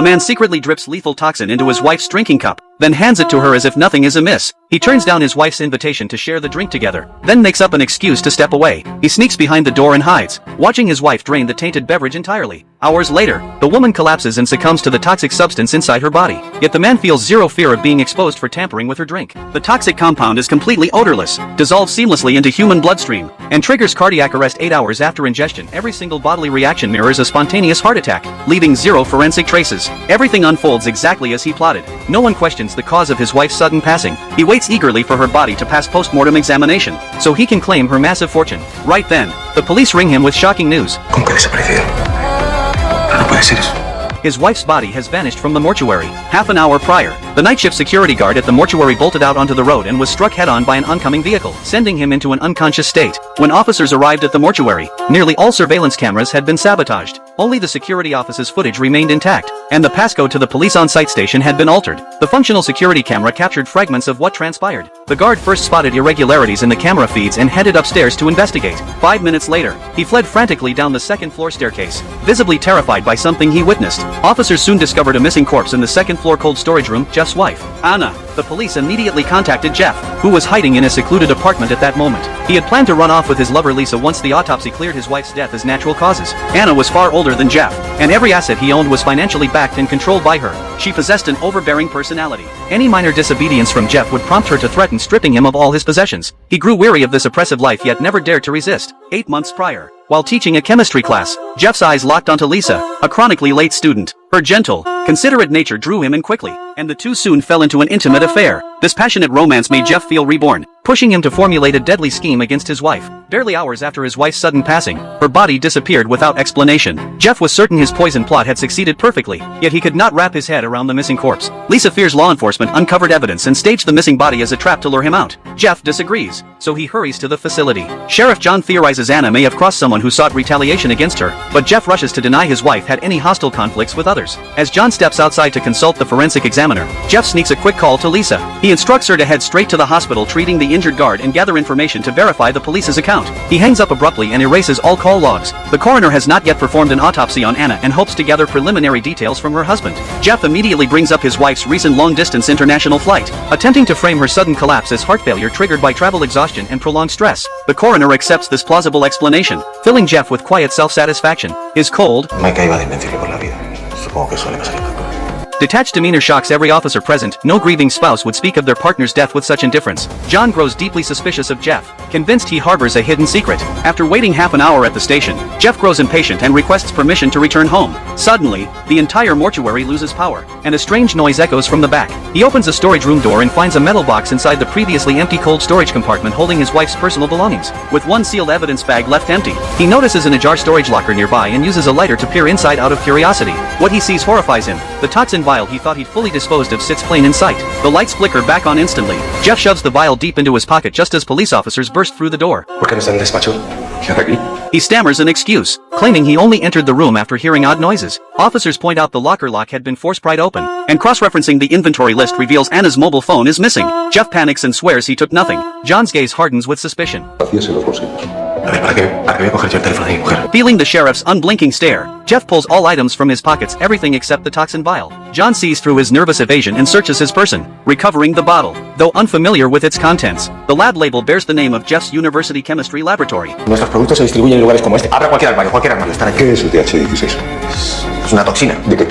A man secretly drips lethal toxin into his wife's drinking cup, then hands it to her as if nothing is amiss. He turns down his wife's invitation to share the drink together, then makes up an excuse to step away. He sneaks behind the door and hides, watching his wife drain the tainted beverage entirely. Hours later, the woman collapses and succumbs to the toxic substance inside her body. Yet the man feels zero fear of being exposed for tampering with her drink. The toxic compound is completely odorless, dissolves seamlessly into human bloodstream, and triggers cardiac arrest 8 hours after ingestion. Every single bodily reaction mirrors a spontaneous heart attack, leaving zero forensic traces. Everything unfolds exactly as he plotted. No one questions the cause of his wife's sudden passing. He waits eagerly for her body to pass post-mortem examination, so he can claim her massive fortune. Right then, the police ring him with shocking news. ¿Cómo que ha desaparecido? No puede ser eso. His wife's body has vanished from the mortuary. Half an hour prior, the night shift security guard at the mortuary bolted out onto the road and was struck head-on by an oncoming vehicle, sending him into an unconscious state. When officers arrived at the mortuary, nearly all surveillance cameras had been sabotaged. Only the security office's footage remained intact, and the passcode to the police on-site station had been altered. The functional security camera captured fragments of what transpired. The guard first spotted irregularities in the camera feeds and headed upstairs to investigate. 5 minutes later, he fled frantically down the second-floor staircase, visibly terrified by something he witnessed. Officers soon discovered a missing corpse in the second-floor cold storage room, Jeff's wife, Anna. The police immediately contacted Jeff, who was hiding in a secluded apartment at that moment. He had planned to run off with his lover Lisa once the autopsy cleared his wife's death as natural causes. Anna was far older than Jeff, and every asset he owned was financially backed and controlled by her. She possessed an overbearing personality. Any minor disobedience from Jeff would prompt her to threaten stripping him of all his possessions. He grew weary of this oppressive life yet never dared to resist. 8 months prior, while teaching a chemistry class, Jeff's eyes locked onto Lisa, a chronically late student. Her gentle, considerate nature drew him in quickly, and the two soon fell into an intimate affair. This passionate romance made Jeff feel reborn, pushing him to formulate a deadly scheme against his wife. Barely hours after his wife's sudden passing, her body disappeared without explanation. Jeff was certain his poison plot had succeeded perfectly, yet he could not wrap his head around the missing corpse. Lisa fears law enforcement uncovered evidence and staged the missing body as a trap to lure him out. Jeff disagrees, so he hurries to the facility. Sheriff John theorizes Anna may have crossed someone who sought retaliation against her, but Jeff rushes to deny his wife had any hostile conflicts with others. As John steps outside to consult the forensic examiner, Jeff sneaks a quick call to Lisa. He instructs her to head straight to the hospital treating the injured guard and gather information to verify the police's account. He hangs up abruptly and erases all call logs. The coroner has not yet performed an autopsy on Anna and hopes to gather preliminary details from her husband. Jeff immediately brings up his wife's recent long-distance international flight, attempting to frame her sudden collapse as heart failure triggered by travel exhaustion and prolonged stress. The coroner accepts this plausible explanation, filling Jeff with quiet self-satisfaction. His cold, Maika iba de invencible por la vida. Supongo que suele pasar factura. detached demeanor shocks every officer present. No grieving spouse would speak of their partner's death with such indifference. John grows deeply suspicious of Jeff, convinced he harbors a hidden secret. After waiting half an hour at the station, Jeff grows impatient and requests permission to return home. Suddenly, the entire mortuary loses power, and a strange noise echoes from the back. He opens a storage room door and finds a metal box inside the previously empty cold storage compartment holding his wife's personal belongings. With one sealed evidence bag left empty, he notices an ajar storage locker nearby and uses a lighter to peer inside out of curiosity. What he sees horrifies him. The toxin vial he thought he'd fully disposed of sits plain in sight. The lights flicker back on instantly. Jeff shoves the vial deep into his pocket just as police officers burst through the door. ¿Por qué no está en el despacho? ¿Qué hace aquí? He stammers an excuse, claiming he only entered the room after hearing odd noises. Officers point out the locker lock had been force-pried open, and cross-referencing the inventory list reveals Anna's mobile phone is missing. Jeff panics and swears he took nothing. John's gaze hardens with suspicion. Vacías en los bolsillos. A ver, ¿para qué voy a coger yo el teléfono de mi mujer? Feeling the sheriff's unblinking stare, Jeff pulls all items from his pockets, everything except the toxin vial. John sees through his nervous evasion and searches his person, recovering the bottle. Though unfamiliar with its contents, the lab label bears the name of Jeff's University Chemistry Laboratory. Nuestros productos se distribuyen en lugares como este. Abra cualquier armario, están aquí. ¿Qué es el TH16? Es una toxina. ¿De qué?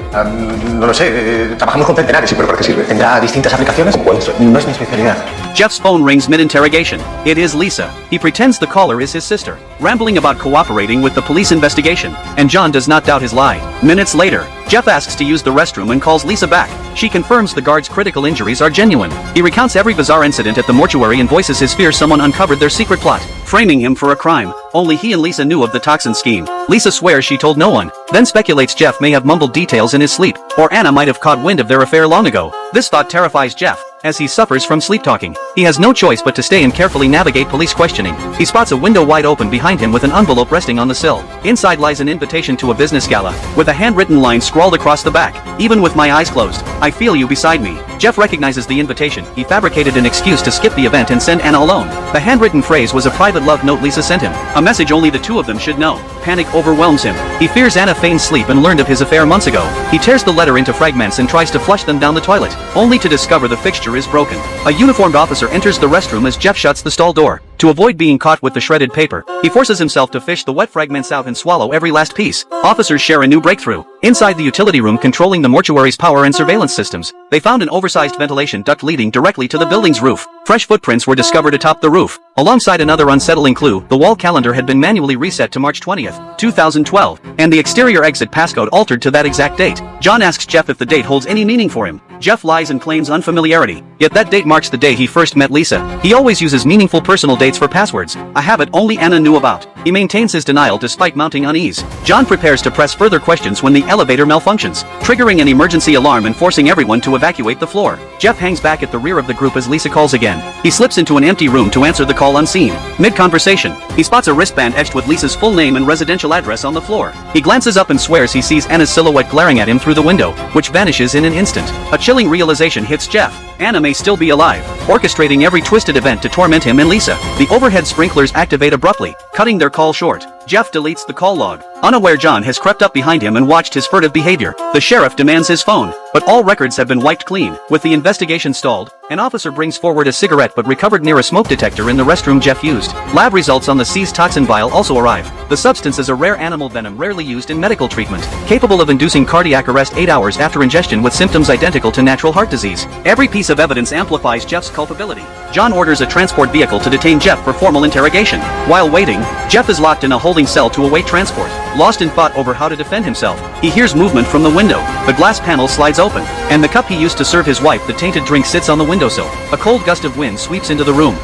No lo sé, trabajamos con centenares. ¿Y pero para qué sirve? ¿Tendrá distintas aplicaciones? ¿Cuáles? No es mi especialidad. Jeff's phone rings mid-interrogation. It is Lisa. He pretends the caller is his sister, rambling about cooperating with the police investigation, and John does not doubt his lie. Minutes later, Jeff asks to use the restroom and calls Lisa back. She confirms the guard's critical injuries are genuine. He recounts every bizarre incident at the mortuary and voices his fear someone uncovered their secret plot, framing him for a crime. Only he and Lisa knew of the toxin scheme. Lisa swears she told no one, then speculates Jeff may have mumbled details in his sleep, or Anna might have caught wind of their affair long ago. This thought terrifies Jeff, as he suffers from sleep talking. He has no choice but to stay and carefully navigate police questioning. He spots a window wide open behind him with an envelope resting on the sill. Inside lies an invitation to a business gala, with a handwritten line scrawled across the back. Even with my eyes closed, I feel you beside me. Jeff recognizes the invitation. He fabricated an excuse to skip the event and send Anna alone. The handwritten phrase was a private love note Lisa sent him, a message only the two of them should know. Panic overwhelms him. He fears Anna feigned sleep and learned of his affair months ago. He tears the letter into fragments and tries to flush them down the toilet, only to discover the fixture is broken. A uniformed officer enters the restroom as Jeff shuts the stall door. To avoid being caught with the shredded paper, he forces himself to fish the wet fragments out and swallow every last piece. Officers share a new breakthrough. Inside the utility room controlling the mortuary's power and surveillance systems, they found an oversized ventilation duct leading directly to the building's roof. Fresh footprints were discovered atop the roof. Alongside another unsettling clue, the wall calendar had been manually reset to March 20th, 2012, and the exterior exit passcode altered to that exact date. John asks Jeff if the date holds any meaning for him. Jeff lies and claims unfamiliarity, yet that date marks the day he first met Lisa. He always uses meaningful personal dates for passwords, a habit only Anna knew about. He maintains his denial despite mounting unease. John prepares to press further questions when the elevator malfunctions, triggering an emergency alarm and forcing everyone to evacuate the floor. Jeff hangs back at the rear of the group as Lisa calls again. He slips into an empty room to answer the call unseen. Mid-conversation, he spots a wristband etched with Lisa's full name and residential address on the floor. He glances up and swears he sees Anna's silhouette glaring at him through the window, which vanishes in an instant. A chilling realization hits Jeff. Anna may still be alive, orchestrating every twisted event to torment him and Lisa. The overhead sprinklers activate abruptly, cutting their call short. Jeff deletes the call log. Unaware John has crept up behind him and watched his furtive behavior. The sheriff demands his phone, but all records have been wiped clean. With the investigation stalled, an officer brings forward a cigarette but recovered near a smoke detector in the restroom Jeff used. Lab results on the seized toxin vial also arrive. The substance is a rare animal venom rarely used in medical treatment, capable of inducing cardiac arrest 8 hours after ingestion with symptoms identical to natural heart disease. Every piece of evidence amplifies Jeff's culpability. John orders a transport vehicle to detain Jeff for formal interrogation. While waiting, Jeff is locked in a holding cell to await transport. Lost in thought over how to defend himself, he hears movement from the window. The glass panel slides open, and the cup he used to serve his wife the tainted drink sits on the windowsill. A cold gust of wind sweeps into the room.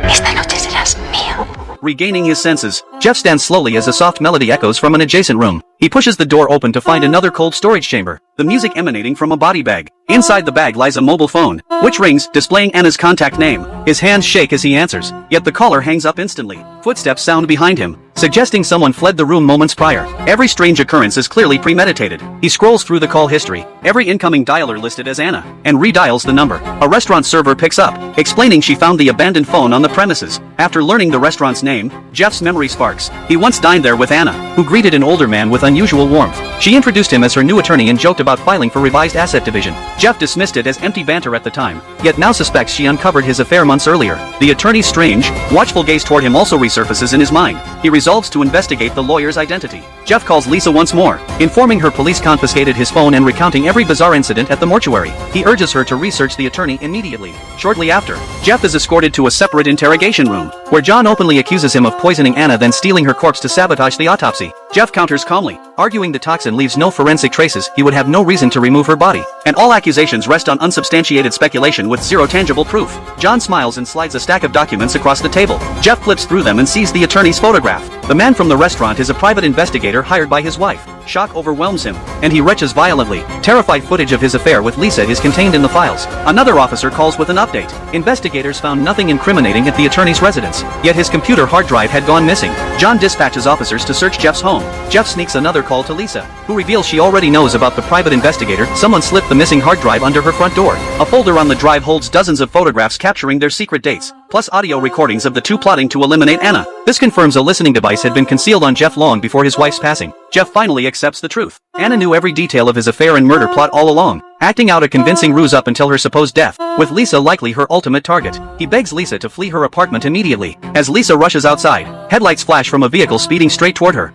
Esta noche serás mío. Regaining his senses, Jeff stands slowly as a soft melody echoes from an adjacent room. He pushes the door open to find another cold storage chamber, the music emanating from a body bag. Inside the bag lies a mobile phone, which rings, displaying Anna's contact name. His hands shake as he answers, yet the caller hangs up instantly. Footsteps sound behind him, suggesting someone fled the room moments prior. Every strange occurrence is clearly premeditated. He scrolls through the call history, every incoming dialer listed as Anna, and redials the number. A restaurant server picks up, explaining she found the abandoned phone on the premises. After learning the restaurant's name, Jeff's memory sparks. He once dined there with Anna, who greeted an older man with unusual warmth. She introduced him as her new attorney and joked about filing for revised asset division. Jeff dismissed it as empty banter at the time, yet now suspects she uncovered his affair months earlier. The attorney's strange, watchful gaze toward him also resurfaces in his mind. He resolves to investigate the lawyer's identity. Jeff calls Lisa once more, informing her police confiscated his phone and recounting every bizarre incident at the mortuary. He urges her to research the attorney immediately. Shortly after, Jeff is escorted to a separate interrogation room, where John openly accuses him of poisoning Anna then stealing her corpse to sabotage the autopsy. Jeff counters calmly, arguing the toxin leaves no forensic traces, he would have no reason to remove her body, and all accusations rest on unsubstantiated speculation with zero tangible proof. John smiles and slides a stack of documents across the table. Jeff flips through them and sees the attorney's photograph. The man from the restaurant is a private investigator hired by his wife. Shock overwhelms him, and he retches violently. Terrified footage of his affair with Lisa is contained in the files. Another officer calls with an update. Investigators found nothing incriminating at the attorney's residence, yet his computer hard drive had gone missing. John dispatches officers to search Jeff's home. Jeff sneaks another call to Lisa, who reveals she already knows about the private investigator. Someone slipped the missing hard drive under her front door. A folder on the drive holds dozens of photographs capturing their secret dates, plus audio recordings of the two plotting to eliminate Anna. This confirms a listening device had been concealed on Jeff long before his wife's passing. Jeff finally accepts the truth. Anna knew every detail of his affair and murder plot all along, acting out a convincing ruse up until her supposed death, with Lisa likely her ultimate target. He begs Lisa to flee her apartment immediately. As Lisa rushes outside, headlights flash from a vehicle speeding straight toward her.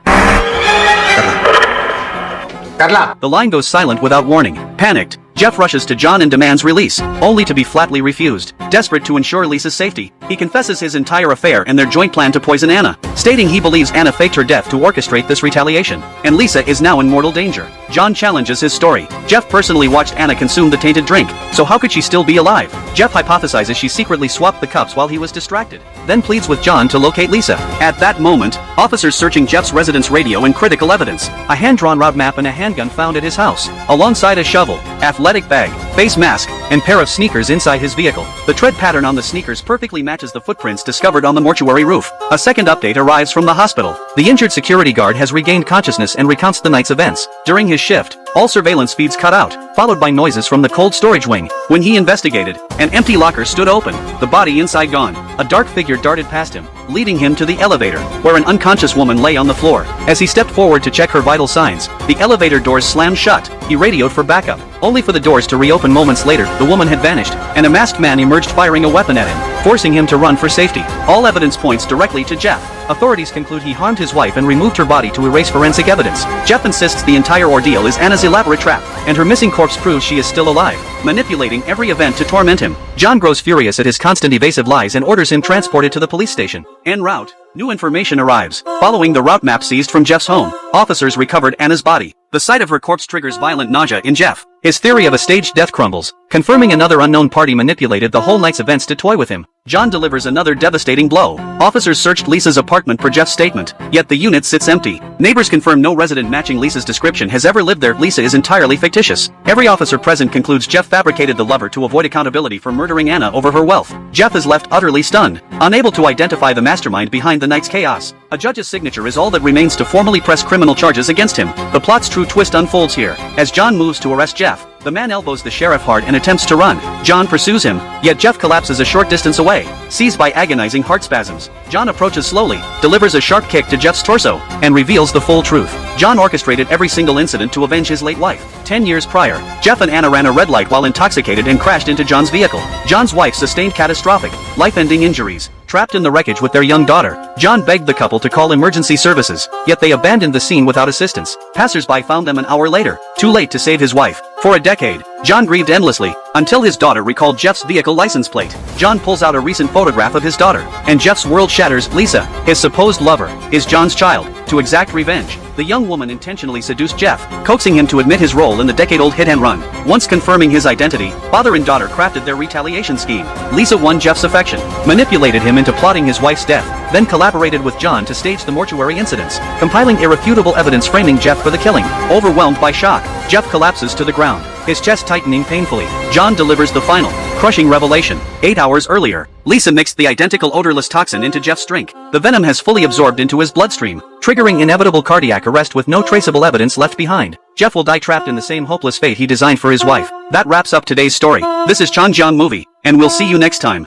Carla! The line goes silent without warning. Panicked, Jeff rushes to John and demands release, only to be flatly refused. Desperate to ensure Lisa's safety, he confesses his entire affair and their joint plan to poison Anna, stating he believes Anna faked her death to orchestrate this retaliation, and Lisa is now in mortal danger. John challenges his story. Jeff personally watched Anna consume the tainted drink, so how could she still be alive? Jeff hypothesizes she secretly swapped the cups while he was distracted, then pleads with John to locate Lisa. At that moment, officers searching Jeff's residence radio and critical evidence, a hand-drawn route map and a handgun found at his house, alongside a shovel, athletic bag, face mask, and pair of sneakers inside his vehicle. The tread pattern on the sneakers perfectly matches the footprints discovered on the mortuary roof. A second update arrives from the hospital. The injured security guard has regained consciousness and recounts the night's events. During his shift, all surveillance feeds cut out, followed by noises from the cold storage wing. When he investigated, an empty locker stood open, the body inside gone. A dark figure darted past him, leading him to the elevator, where an unconscious woman lay on the floor. As he stepped forward to check her vital signs, the elevator doors slammed shut. He radioed for backup, only for the doors to reopen moments later. The woman had vanished, and a masked man emerged firing a weapon at him, forcing him to run for safety. All evidence points directly to Jeff. Authorities conclude he harmed his wife and removed her body to erase forensic evidence. Jeff insists the entire ordeal is Anna's elaborate trap, and her missing corpse proves she is still alive, manipulating every event to torment him. John grows furious at his constant evasive lies and orders him transported to the police station. En route, new information arrives. Following the route map seized from Jeff's home, officers recovered Anna's body. The sight of her corpse triggers violent nausea in Jeff. His theory of a staged death crumbles, confirming another unknown party manipulated the whole night's events to toy with him. John delivers another devastating blow. Officers searched Lisa's apartment per Jeff's statement, yet the unit sits empty. Neighbors confirm no resident matching Lisa's description has ever lived there. Lisa is entirely fictitious. Every officer present concludes Jeff fabricated the lover to avoid accountability for murdering Anna over her wealth. Jeff is left utterly stunned, unable to identify the mastermind behind the night's chaos. A judge's signature is all that remains to formally press criminal charges against him. The plot's true twist unfolds here. As John moves to arrest Jeff, the man elbows the sheriff hard and attempts to run. John pursues him, yet Jeff collapses a short distance away, seized by agonizing heart spasms. John approaches slowly, delivers a sharp kick to Jeff's torso, and reveals the full truth. John orchestrated every single incident to avenge his late wife. 10 years prior, Jeff and Anna ran a red light while intoxicated and crashed into John's vehicle. John's wife sustained catastrophic, life-ending injuries. Trapped in the wreckage with their young daughter, John begged the couple to call emergency services, yet they abandoned the scene without assistance. Passers-by found them an hour later, too late to save his wife. For a decade, John grieved endlessly, until his daughter recalled Jeff's vehicle license plate. John pulls out a recent photograph of his daughter, and Jeff's world shatters. Lisa, his supposed lover, is John's child. To exact revenge, the young woman intentionally seduced Jeff, coaxing him to admit his role in the decade-old hit-and-run. Once confirming his identity, father and daughter crafted their retaliation scheme. Lisa won Jeff's affection, manipulated him into plotting his wife's death, then collaborated with John to stage the mortuary incidents, compiling irrefutable evidence framing Jeff for the killing. Overwhelmed by shock, Jeff collapses to the ground, his chest tightening painfully. John delivers the final, crushing revelation. 8 hours earlier, Lisa mixed the identical odorless toxin into Jeff's drink. The venom has fully absorbed into his bloodstream, triggering inevitable cardiac arrest with no traceable evidence left behind. Jeff will die trapped in the same hopeless fate he designed for his wife. That wraps up today's story. This is Chan Jiang Movie, and we'll see you next time.